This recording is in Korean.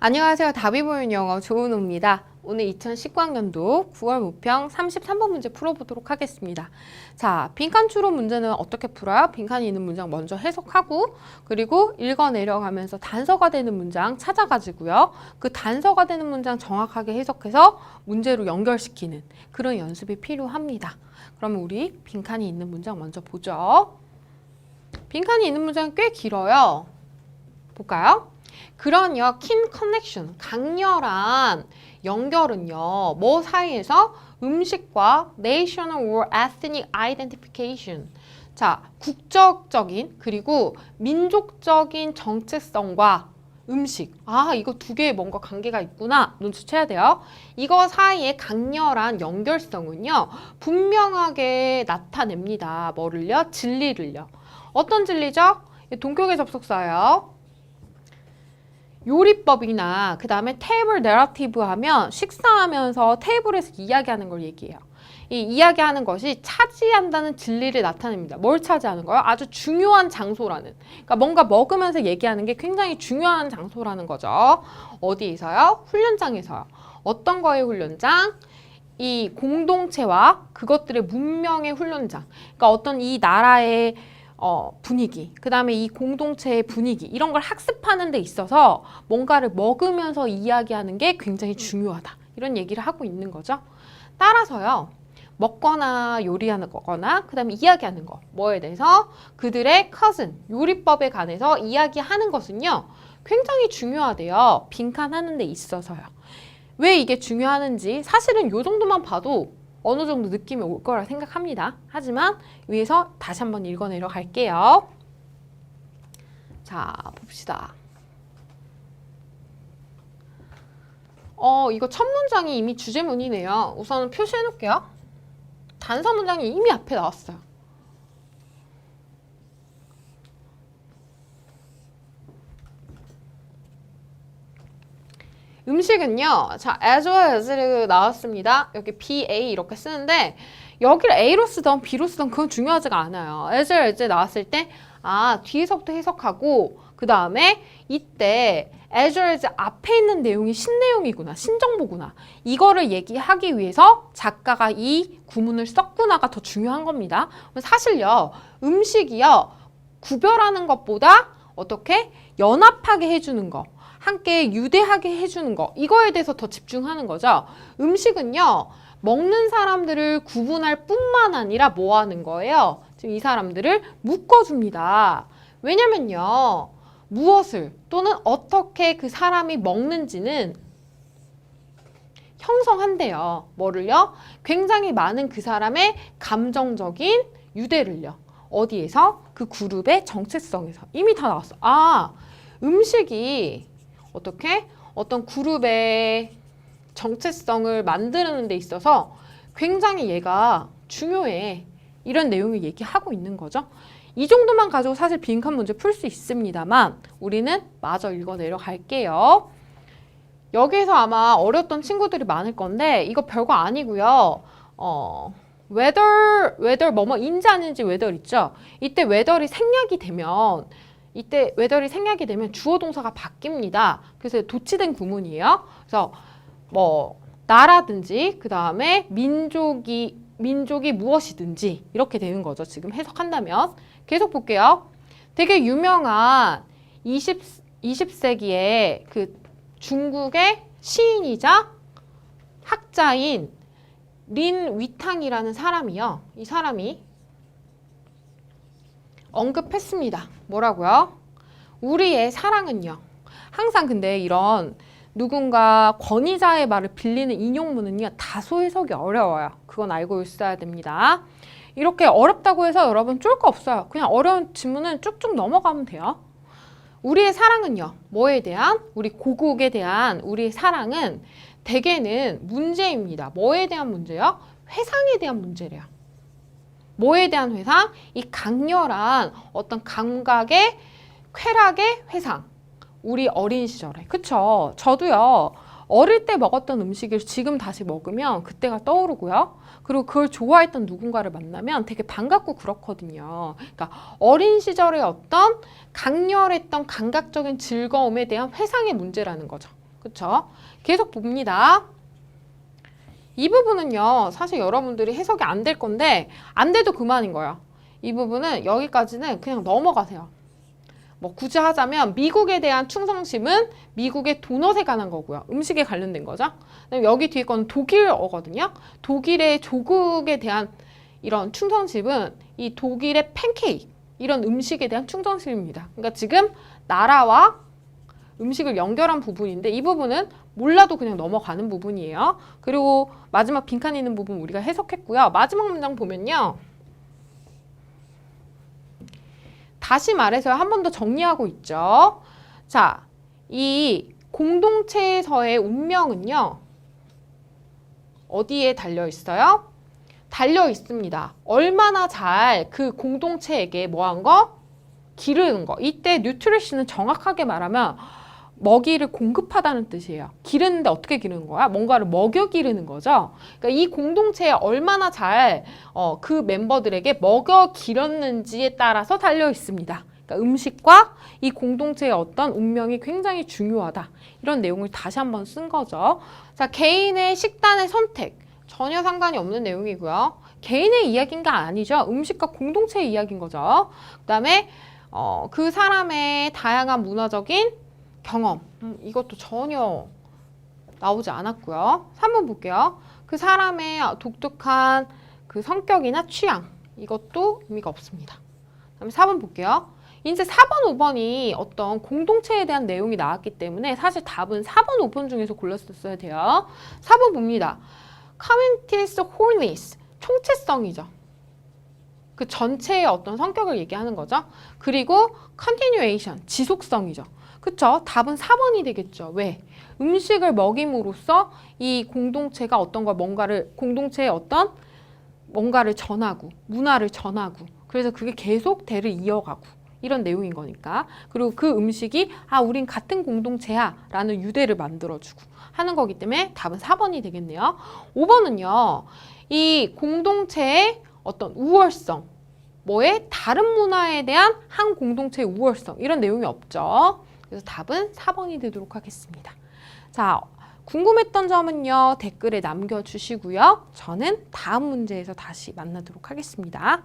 안녕하세요. 답이 보이는 영어 조은호입니다. 오늘 2019학년도 9월 모평 33번 문제 풀어보도록 하겠습니다. 자, 빈칸 추론 문제는 어떻게 풀어요? 빈칸이 있는 문장 먼저 해석하고 그리고 읽어 내려가면서 단서가 되는 문장 찾아가지고요. 그 단서가 되는 문장 정확하게 해석해서 문제로 연결시키는 그런 연습이 필요합니다. 그러면 우리 빈칸이 있는 문장 먼저 보죠. 빈칸이 있는 문장은 꽤 길어요. 볼까요? 그러니요, kin connection, 강렬한 연결은요, 뭐 사이에서? 음식과 national or ethnic identification. 자, 국적적인 그리고 민족적인 정체성과 음식. 아, 이거 두 개에 뭔가 관계가 있구나. 눈치채야 돼요. 이거 사이의 강렬한 연결성은요, 분명하게 나타냅니다. 뭐를요? 진리를요. 어떤 진리죠? 동격의 접속사예요. 요리법이나 그 다음에 테이블 내러티브 하면 식사하면서 테이블에서 이야기하는 걸 얘기해요. 이 이야기하는 것이 차지한다는 진리를 나타냅니다. 뭘 차지하는 거요? 아주 중요한 장소라는. 그러니까 뭔가 먹으면서 얘기하는 게 굉장히 중요한 장소라는 거죠. 어디에서요? 훈련장에서요. 어떤 거의 훈련장? 이 공동체와 그것들의 문명의 훈련장. 그러니까 어떤 이 나라의 분위기, 그 다음에 이 공동체의 분위기 이런 걸 학습하는 데 있어서 뭔가를 먹으면서 이야기하는 게 굉장히 중요하다. 이런 얘기를 하고 있는 거죠. 따라서요. 먹거나 요리하는 거거나 그 다음에 이야기하는 거 뭐에 대해서 그들의 cousin, 요리법에 관해서 이야기하는 것은요. 굉장히 중요하대요. 빈칸하는 데 있어서요. 왜 이게 중요하는지 사실은 요 정도만 봐도 어느 정도 느낌이 올 거라 생각합니다. 하지만 위에서 다시 한번 읽어내려 갈게요. 자, 봅시다. 이거 첫 문장이 이미 주제문이네요. 우선 표시해 놓을게요. 단서 문장이 이미 앞에 나왔어요. 음식은요. 자, as well as를 나왔습니다. 여기 BA 이렇게 쓰는데 여기를 A로 쓰던 B로 쓰던 그건 중요하지가 않아요. as well as 나왔을 때 뒤에서부터 해석하고 그 다음에 이때 as well as 앞에 있는 내용이 신내용이구나. 신정보구나. 이거를 얘기하기 위해서 작가가 이 구문을 썼구나가 더 중요한 겁니다. 사실요. 음식이요. 구별하는 것보다 어떻게? 연합하게 해주는 거. 함께 유대하게 해주는 거 이거에 대해서 더 집중하는 거죠. 음식은요. 먹는 사람들을 구분할 뿐만 아니라 뭐 하는 거예요? 지금 이 사람들을 묶어줍니다. 왜냐면요. 무엇을 또는 어떻게 그 사람이 먹는지는 형성한대요. 뭐를요? 굉장히 많은 그 사람의 감정적인 유대를요. 어디에서? 그 그룹의 정체성에서. 이미 다 나왔어. 음식이 어떻게? 어떤 그룹의 정체성을 만드는 데 있어서 굉장히 얘가 중요해. 이런 내용을 얘기하고 있는 거죠. 이 정도만 가지고 사실 빈칸 문제 풀 수 있습니다만 우리는 마저 읽어 내려갈게요. 여기에서 아마 어려웠던 친구들이 많을 건데 이거 별거 아니고요. whether 뭐뭐인지 아닌지 whether 있죠. 이때 whether이 생략이 되면 주어 동사가 바뀝니다. 그래서 도치된 구문이에요. 그래서 뭐 나라든지 그 다음에 민족이 무엇이든지 이렇게 되는 거죠. 지금 해석한다면. 계속 볼게요. 되게 유명한 20세기의 그 중국의 시인이자 학자인 린 위탕이라는 사람이요. 이 사람이 언급했습니다. 뭐라고요? 우리의 사랑은요. 항상 근데 이런 누군가 권위자의 말을 빌리는 인용문은요. 다소 해석이 어려워요. 그건 알고 있어야 됩니다. 이렇게 어렵다고 해서 여러분 쫄 거 없어요. 그냥 어려운 지문은 쭉쭉 넘어가면 돼요. 우리의 사랑은요. 뭐에 대한? 우리 고국에 대한 우리의 사랑은 대개는 문제입니다. 뭐에 대한 문제요? 회상에 대한 문제래요. 뭐에 대한 회상? 이 강렬한 어떤 감각의 쾌락의 회상. 우리 어린 시절에. 그쵸? 저도요. 어릴 때 먹었던 음식을 지금 다시 먹으면 그때가 떠오르고요. 그리고 그걸 좋아했던 누군가를 만나면 되게 반갑고 그렇거든요. 그러니까 어린 시절의 어떤 강렬했던 감각적인 즐거움에 대한 회상의 문제라는 거죠. 그쵸? 계속 봅니다. 이 부분은요, 사실 여러분들이 해석이 안 될 건데, 안 돼도 그만인 거예요. 이 부분은 여기까지는 그냥 넘어가세요. 뭐 굳이 하자면 미국에 대한 충성심은 미국의 도넛에 관한 거고요. 음식에 관련된 거죠. 그다음에 여기 뒤에 건 독일어거든요. 독일의 조국에 대한 이런 충성심은 이 독일의 팬케이크, 이런 음식에 대한 충성심입니다. 그러니까 지금 나라와 음식을 연결한 부분인데 이 부분은 몰라도 그냥 넘어가는 부분이에요. 그리고 마지막 빈칸 있는 부분 우리가 해석했고요. 마지막 문장 보면요. 다시 말해서 한 번 더 정리하고 있죠. 자, 이 공동체에서의 운명은요. 어디에 달려 있어요? 달려 있습니다. 얼마나 잘 그 공동체에게 뭐한 거? 기르는 거. 이때 뉴트리션은 정확하게 말하면 먹이를 공급하다는 뜻이에요. 기르는데 어떻게 기르는 거야? 뭔가를 먹여 기르는 거죠. 그러니까 이 공동체에 얼마나 잘 그 멤버들에게 먹여 기렸는지에 따라서 달려 있습니다. 그러니까 음식과 이 공동체의 어떤 운명이 굉장히 중요하다. 이런 내용을 다시 한번 쓴 거죠. 자, 개인의 식단의 선택. 전혀 상관이 없는 내용이고요. 개인의 이야기인가 아니죠. 음식과 공동체의 이야기인 거죠. 그 다음에 그 사람의 다양한 문화적인 경험, 이것도 전혀 나오지 않았고요. 3번 볼게요. 그 사람의 독특한 그 성격이나 취향, 이것도 의미가 없습니다. 그다음에 4번 볼게요. 이제 4번, 5번이 어떤 공동체에 대한 내용이 나왔기 때문에 사실 답은 4번, 5번 중에서 골랐었어야 돼요. 4번 봅니다. Community's wholeness, 총체성이죠. 그 전체의 어떤 성격을 얘기하는 거죠. 그리고 continuation, 지속성이죠. 그쵸? 답은 4번이 되겠죠. 왜? 음식을 먹임으로써 이 공동체가 어떤 걸 공동체의 어떤 뭔가를 전하고, 문화를 전하고, 그래서 그게 계속 대를 이어가고, 이런 내용인 거니까. 그리고 그 음식이, 우린 같은 공동체야, 라는 유대를 만들어주고 하는 거기 때문에 답은 4번이 되겠네요. 5번은요, 이 공동체의 어떤 우월성, 다른 문화에 대한 한 공동체의 우월성, 이런 내용이 없죠. 그래서 답은 4번이 되도록 하겠습니다. 자, 궁금했던 점은요, 댓글에 남겨주시고요. 저는 다음 문제에서 다시 만나도록 하겠습니다.